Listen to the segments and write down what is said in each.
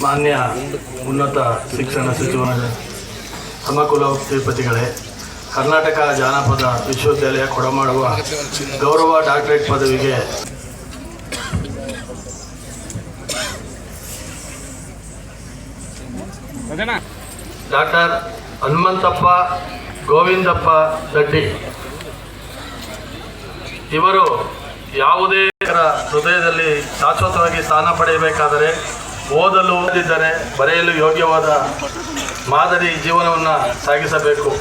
ಮಾನ್ಯ ಉನ್ನತ ಶಿಕ್ಷಣ ಸಚಿವರ ಸಮಕುಲ ತಿರುಪತಿಗಳೇ, ಕರ್ನಾಟಕ ಜಾನಪದ ವಿಶ್ವವಿದ್ಯಾಲಯ ಕೊಡಮಾಡುವ ಗೌರವ ಡಾಕ್ಟರೇಟ್ ಪದವಿಗೆ ಡಾಕ್ಟರ್ ಹನುಮಂತಪ್ಪ ಗೋವಿಂದಪ್ಪ ದಡ್ಡಿ ಇವರು ಯಾವುದೇ ಹೃದಯದಲ್ಲಿ ಶಾಶ್ವತವಾಗಿ ಸ್ಥಾನ ಪಡೆಯಬೇಕಾದರೆ ಓದಲು ಓದಿದ್ದರೆ ಬರೆಯಲು ಯೋಗ್ಯವಾದ ಮಾದರಿ ಜೀವನವನ್ನು ಸಾಗಿಸಬೇಕು.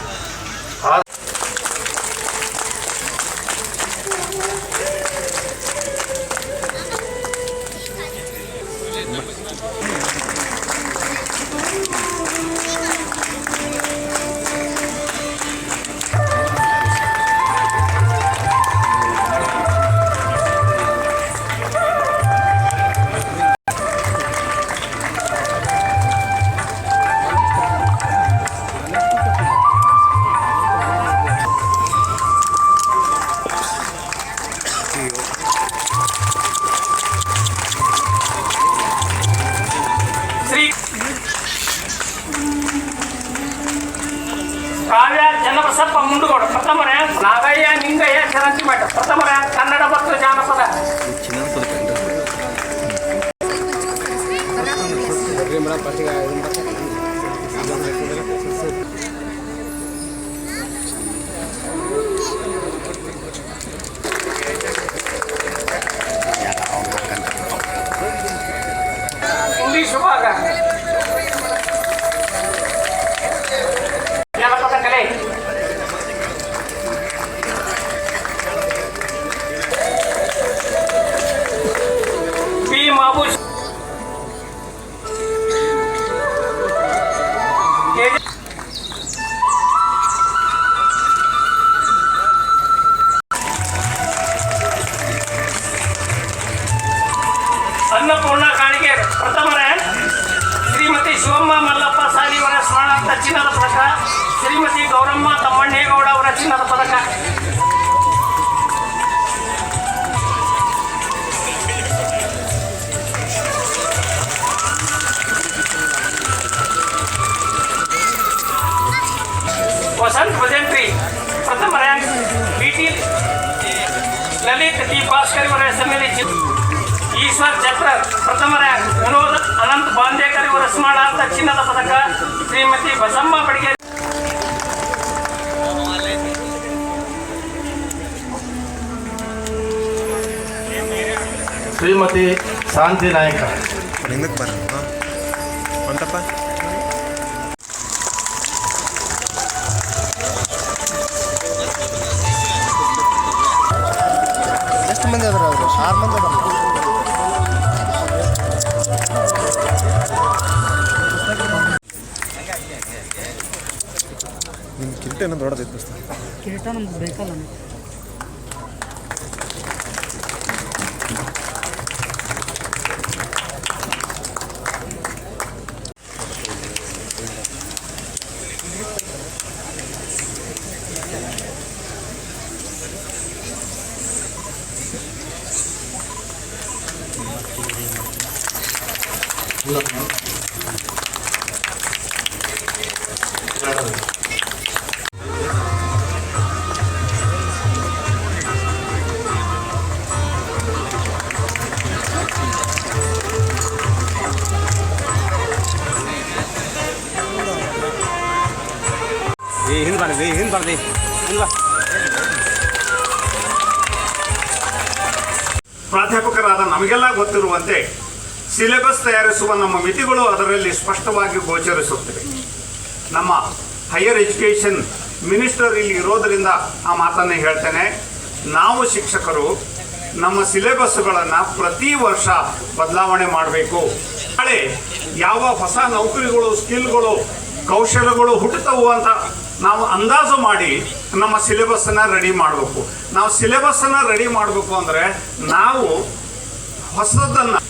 ಕಾವ್ಯ ಚನ್ನಬಸಪ್ಪ ಮುಂಡುಗೋಡು ಪ್ರಥಮ ರ್ಯಾಂಕ್, ನಾಗಯ್ಯ ನಿಂಗಯ್ಯ ಚರಂತಿಮಠ ಪ್ರಥಮ ರ್ಯಾಂಕ್, ಕನ್ನಡ ಮತ್ತು ಜಾನಪದ. ಇಂಗ್ಲಿಷ್ ವಿಭಾಗ, ಜಾನಪದ ಕಲೆ, ಪಿ ಮಾಬೂಷ್, ಅನ್ನಪೂರ್ಣ ಕಾಣಿಗೆ ಪ್ರಥಮ ರ್ಯಾಂಕ್, ಶ್ರೀಮತಿ ಶಿವಮ್ಮ ಮಲ್ಲಪ್ಪ ಸಾಲಿಯವರ ಸ್ಮರಣಾರ್ಥ ಚಿನ್ನದ ಪದಕ, ಶ್ರೀಮತಿ ಗೌರಮ್ಮ ತಮ್ಮಣ್ಣೇಗೌಡ ಅವರ ಚಿನ್ನದ ಪದಕ. ವಸಂತ್ ಭಜಂತ್ರಿ ಪ್ರಥಮ rank, BT Lalit T Bhaskar ಇವರ ಹೆಸರಿನಲ್ಲಿ ಈಶ್ವರ್ ಚಕ್ರ ಪ್ರಥಮ ರ್ಯಾಂಕ್, ವಿನೋದ್ ಅನಂತ್ ಬಾಂದೇಕರ್ ಇವರ ಸ್ಮರಣಾರ್ಥ ಚಿನ್ನದ ಪದಕ, ಶ್ರೀಮತಿ ಬಸಮ್ಮ ಬಡಿಗೆ, ಶ್ರೀಮತಿ ಶಾಂತಿ ನಾಯಕ. ಎಷ್ಟು ಮಂದಿ ಅದಾರ ಅವರು? 6 ಮಂದಿ ಅದಾರ. ನಿಮ್ಮ ಕಿರೀಟ ಏನೋ ದೊಡ್ಡದೈತೆ. ಕಿರೀಟ ನಮ್ಗೆ ಬೇಕಲ್ಲ. ಪ್ರಾಧ್ಯಾಪಕರಾದ ನಮಗೆಲ್ಲ ಗೊತ್ತಿರುವಂತೆ ಸಿಲೆಬಸ್ ತಯಾರಿಸುವ ನಮ್ಮ ಮಿತಿಗಳು ಅದರಲ್ಲಿ ಸ್ಪಷ್ಟವಾಗಿ ಗೋಚರಿಸುತ್ತವೆ. ನಮ್ಮ ಹೈಯರ್ ಎಜುಕೇಷನ್ ಮಿನಿಸ್ಟರ್ ಇಲ್ಲಿ ಇರೋದರಿಂದ ಆ ಮಾತನ್ನೇ ಹೇಳ್ತೇನೆ. ನಾವು ಶಿಕ್ಷಕರು ನಮ್ಮ ಸಿಲೆಬಸ್ಗಳನ್ನು ಪ್ರತಿ ವರ್ಷ ಬದಲಾವಣೆ ಮಾಡಬೇಕು. ನಾಳೆ ಯಾವ ಹೊಸ ನೌಕರಿಗಳು, ಸ್ಕಿಲ್ಗಳು, ಕೌಶಲ್ಯಗಳು ಹುಟ್ಟುತ್ತವು ಅಂತ ನಾವು ಅಂದಾಜು ಮಾಡಿ ನಮ್ಮ ಸಿಲೆಬಸ್ಸನ್ನು ರೆಡಿ ಮಾಡಬೇಕು. ನಾವು ಸಿಲೆಬಸ್ಸನ್ನು ರೆಡಿ ಮಾಡಬೇಕು ಅಂದರೆ ನಾವು ಹೊಸದನ್ನು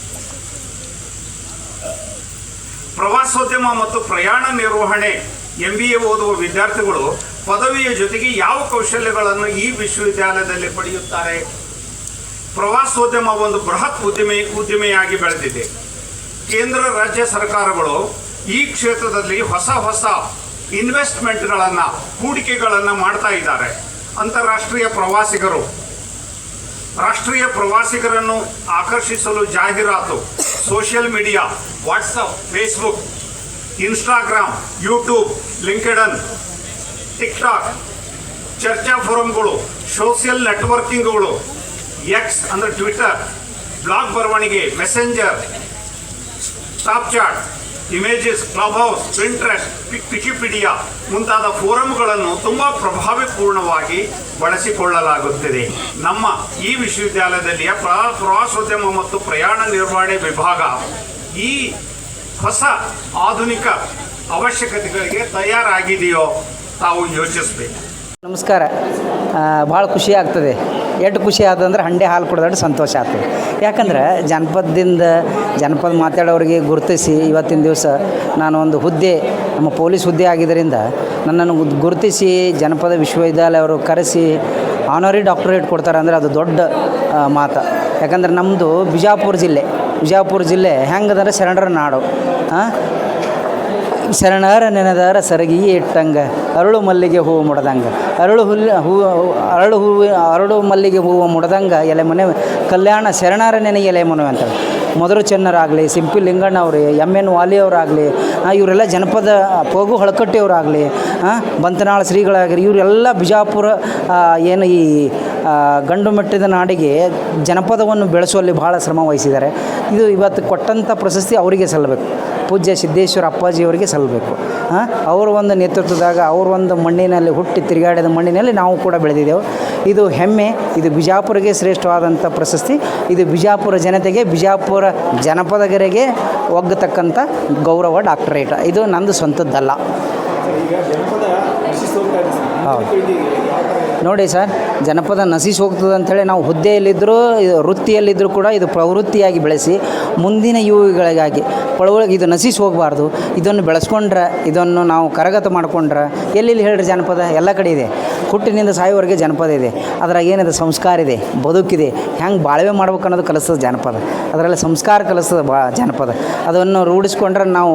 ಪ್ರವಾಸೋದ್ಯಮ ಮತ್ತು ಪ್ರಯಾಣ ನಿರ್ವಹಣೆ MBA ಓದುವ ವಿದ್ಯಾರ್ಥಿಗಳು ಪದವಿಯ ಜೊತೆಗೆ ಯಾವ ಕೌಶಲ್ಯಗಳನ್ನು ಈ ವಿಶ್ವವಿದ್ಯಾಲಯದಲ್ಲಿ ಪಡೆಯುತ್ತಾರೆ? ಪ್ರವಾಸೋದ್ಯಮ ಒಂದು ಬೃಹತ್ ಉದ್ದಿಮೆಯಾಗಿ ಬೆಳೆದಿದೆ. ಕೇಂದ್ರ ರಾಜ್ಯ ಸರ್ಕಾರಗಳು ಈ ಕ್ಷೇತ್ರದಲ್ಲಿ ಹೊಸ ಇನ್ವೆಸ್ಟ್ಮೆಂಟ್ಗಳನ್ನು ಹೂಡಿಕೆಗಳನ್ನು ಮಾಡ್ತಾ ಇದ್ದಾರೆ. ಅಂತಾರಾಷ್ಟ್ರೀಯ ರಾಷ್ಟ್ರೀಯ ಪ್ರವಾಸಿಗರನ್ನು ಆಕರ್ಷಿಸಲು ಜಾಹೀರಾತು, social media, WhatsApp, Facebook, Instagram, YouTube, LinkedIn, TikTok, ಚರ್ಚಾ ಫೋರಂಗಳು, ಸೋಷಿಯಲ್ ನೆಟ್ವರ್ಕಿಂಗ್ಗಳು, ಎಕ್ಸ್ ಅಂದರೆ ಟ್ವಿಟರ್, ಬ್ಲಾಗ್ ಬರವಣಿಗೆ, Messenger, Snapchat, images, Clubhouse, Pinterest, Wikipedia ಮುಂತಾದ ಫೋರಂಗಳನ್ನು ತುಂಬ ಪ್ರಭಾವಪೂರ್ಣವಾಗಿ ಬಳಸಿಕೊಳ್ಳಲಾಗುತ್ತಿದೆ. ನಮ್ಮ ಈ ವಿಶ್ವವಿದ್ಯಾಲಯದಲ್ಲಿಯ ಪ್ರವಾಸೋದ್ಯಮ ಮತ್ತು ಪ್ರಯಾಣ ನಿರ್ವಹಣೆ ವಿಭಾಗ ಈ ಹೊಸ ಆಧುನಿಕ ಅವಶ್ಯಕತೆಗಳಿಗೆ ತಯಾರಾಗಿದೆಯೋ ತಾವು ಯೋಚಿಸಬೇಕು. ನಮಸ್ಕಾರ. ಭಾಳ ಖುಷಿ ಆಗ್ತದೆ. ಎಷ್ಟು ಖುಷಿ ಆಗ್ತದಂದ್ರೆ ಹಂಡೆ ಹಾಲು ಕುಡ್ದಷ್ಟು ಸಂತೋಷ ಆಗ್ತದೆ. ಯಾಕಂದ್ರೆ ಜನಪದ ಮಾತಾಡೋರಿಗೆ ಗುರುತಿಸಿ ಇವತ್ತಿನ ದಿವಸ ನಾನು ಒಂದು ಹುದ್ದೆ, ನಮ್ಮ ಪೊಲೀಸ್ ಹುದ್ದೆ ಆಗಿದ್ದರಿಂದ ನನ್ನನ್ನು ಗುರುತಿಸಿ ಜನಪದ ವಿಶ್ವವಿದ್ಯಾಲಯವರು ಕರೆಸಿ ಆನರಿ ಡಾಕ್ಟರೇಟ್ ಕೊಡ್ತಾರೆ ಅಂದರೆ ಅದು ದೊಡ್ಡ ಮಾತು. ಯಾಕಂದ್ರೆ ನಮ್ಮದು ಬಿಜಾಪುರ ಜಿಲ್ಲೆ ಹೆಂಗಂದ್ರೆ ಶರಣರ ನಾಡು. ಶರಣರ ನೆನೆದಾರ ಸರಗಿ ಇಟ್ಟಂಗೆ ಅರಳು ಮಲ್ಲಿಗೆ ಹೂವು ಮುಡ್ದಂಗೆ ಅರಳು ಮಲ್ಲಿಗೆ ಹೂವು ಮುಡ್ದಂಗೆ ಎಲೆ ಮನೆ ಕಲ್ಯಾಣ ಶರಣರ ನೆನೆ ಎಲೆ ಮನೆ ಅಂತೇಳಿ ಮೊದರು ಚೆನ್ನರಾಗಲಿ, ಸಿಂಪಿ ಲಿಂಗಣ್ಣ ಅವರು, ಎಮ್.ಎನ್. ವಾಲಿ ಅವರಾಗಲಿ, ಇವರೆಲ್ಲ ಜನಪದ ಪೋಗು ಹಳಕಟ್ಟಿಯವರಾಗಲಿ, ಬಂತನಾಳ ಶ್ರೀಗಳಾಗಲಿ, ಇವರೆಲ್ಲ ಬಿಜಾಪುರ ಏನು ಈ ಗಂಡು ಮೆಟ್ಟಿದ ನಾಡಿಗೆ ಜನಪದವನ್ನು ಬೆಳೆಸುವಲ್ಲಿ ಭಾಳ ಶ್ರಮ ವಹಿಸಿದ್ದಾರೆ. ಇದು ಇವತ್ತು ಕೊಟ್ಟಂಥ ಪ್ರಶಸ್ತಿ ಅವರಿಗೆ ಸಲ್ಲಬೇಕು. ಪೂಜ್ಯ ಸಿದ್ದೇಶ್ವರ ಅಪ್ಪಾಜಿಯವರಿಗೆ ಸಲ್ಲಬೇಕು. ಅವರ ಒಂದು ನೇತೃತ್ವದಾಗ ಅವ್ರ ಒಂದು ಮಣ್ಣಿನಲ್ಲಿ ಹುಟ್ಟಿ ತಿರುಗಾಡಿದ ಮಣ್ಣಿನಲ್ಲಿ ನಾವು ಕೂಡ ಬೆಳೆದಿದ್ದೆವು. ಇದು ಹೆಮ್ಮೆ. ಇದು ಬಿಜಾಪುರಿಗೆ ಶ್ರೇಷ್ಠವಾದಂಥ ಪ್ರಶಸ್ತಿ. ಇದು ಬಿಜಾಪುರ ಜನತೆಗೆ, ಬಿಜಾಪುರ ಜನಪದಗರಿಗೆ ಒಗ್ಗತಕ್ಕಂಥ ಗೌರವ ಡಾಕ್ಟರೇಟ್. ಇದು ನಂದು ಸ್ವಂತದ್ದಲ್ಲ. ನೋಡಿ ಸರ್, ಜನಪದ ನಶಿಸಿ ಹೋಗ್ತದೆ ಅಂಥೇಳಿ ನಾವು ಹುದ್ದೆಯಲ್ಲಿದ್ದರೂ ವೃತ್ತಿಯಲ್ಲಿದ್ದರೂ ಕೂಡ ಇದು ಪ್ರವೃತ್ತಿಯಾಗಿ ಬೆಳೆಸಿ ಮುಂದಿನ ಯುವಗಳಿಗಾಗಿ ಇದು ನಶಿಸಿ ಹೋಗಬಾರ್ದು. ಇದನ್ನು ಬೆಳೆಸ್ಕೊಂಡ್ರೆ, ಇದನ್ನು ನಾವು ಕರಗತ ಮಾಡಿಕೊಂಡ್ರೆ ಎಲ್ಲೆಲ್ಲಿ ಹೇಳ್ರಿ ಜನಪದ ಎಲ್ಲ ಕಡೆ ಇದೆ. ಹುಟ್ಟಿನಿಂದ ಸಾಯೋವರೆಗೆ ಜನಪದ ಇದೆ. ಅದ್ರಾಗ ಏನಿದೆ ಸಂಸ್ಕಾರ ಇದೆ, ಬದುಕಿದೆ, ಹೆಂಗೆ ಬಾಳ್ವೆ ಮಾಡ್ಬೇಕು ಅನ್ನೋದು ಕಲಿಸ್ತದೆ ಜನಪದ. ಅದರಲ್ಲಿ ಸಂಸ್ಕಾರ ಕಲಿಸ್ತದೆ ಜನಪದ. ಅದನ್ನು ರೂಢಿಸ್ಕೊಂಡ್ರೆ ನಾವು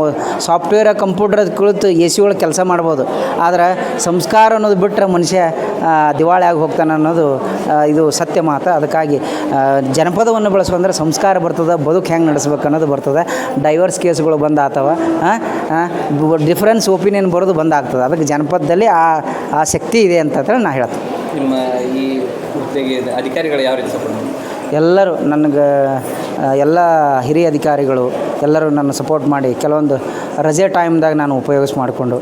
ಸಾಫ್ಟ್ವೇರ್ ಕಂಪ್ಯೂಟರ್ ಕುಳಿತು ಎ ಸಿ ಒಳಗೆ ಕೆಲಸ ಮಾಡ್ಬೋದು. ಆದರೆ ಸಂಸ್ಕಾರ ಅನ್ನೋದು ಬಿಟ್ಟರೆ ಮನುಷ್ಯ ದಿವಾಳಿ ಆಗಿ ಹೋಗ್ತಾನೆ ಅನ್ನೋದು ಇದು ಸತ್ಯ ಮಾತು. ಅದಕ್ಕಾಗಿ ಜನಪದವನ್ನು ಬೆಳೆಸುವಂದ್ರೆ ಸಂಸ್ಕಾರ ಬರ್ತದೆ, ಬದುಕು ಹೆಂಗೆ ನಡೆಸ್ಬೇಕು ಅನ್ನೋದು ಬರ್ತದೆ. ಡೈವರ್ಸ್ ಕೇಸ್ಗಳು ಬಂದಾಗ್ತವ, ಡಿಫ್ರೆನ್ಸ್ ಒಪಿನಿಯನ್ ಬರೋದು ಬಂದಾಗ್ತದೆ. ಅದಕ್ಕೆ ಜನಪದದಲ್ಲಿ ಆ ಶಕ್ತಿ ಇದೆ ಅಂತ ನಾ ಹೇಳ್ತೀನಿ. ನಿಮ್ಮ ಈ ಹುದ್ದೆಗೆ ಅಧಿಕಾರಿಗಳು ಯಾವ ರೀತಿ ಸಪೋರ್ಟ್ ಮಾಡ್ತಾರೆ? ಎಲ್ಲರೂ ನನಗೆ ಎಲ್ಲ ಹಿರಿಯ ಅಧಿಕಾರಿಗಳು ಎಲ್ಲರೂ ನನ್ನ ಸಪೋರ್ಟ್ ಮಾಡಿ ಕೆಲವೊಂದು ರಜೆ ಟೈಮ್ದಾಗ ನಾನು ಮಾಡಿಕೊಂಡು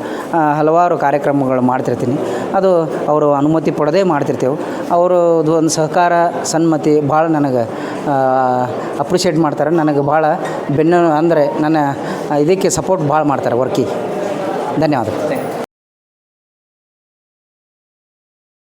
ಹಲವಾರು ಕಾರ್ಯಕ್ರಮಗಳು ಮಾಡ್ತಿರ್ತೀನಿ. ಅದು ಅವರು ಅನುಮತಿ ಪಡೆದೇ ಮಾಡ್ತಿರ್ತೇವೆ. ಅವರದು ಒಂದು ಸಹಕಾರ, ಸನ್ಮತಿ ಭಾಳ ನನಗೆ ಅಪ್ರಿಷಿಯೇಟ್ ಮಾಡ್ತಾರೆ. ನನಗೆ ಭಾಳ ಬೆನ್ನು ಅಂದರೆ ನನ್ನ ಇದಕ್ಕೆ ಸಪೋರ್ಟ್ ಭಾಳ ಮಾಡ್ತಾರೆ ವರ್ಕಿಗೆ. ಧನ್ಯವಾದ.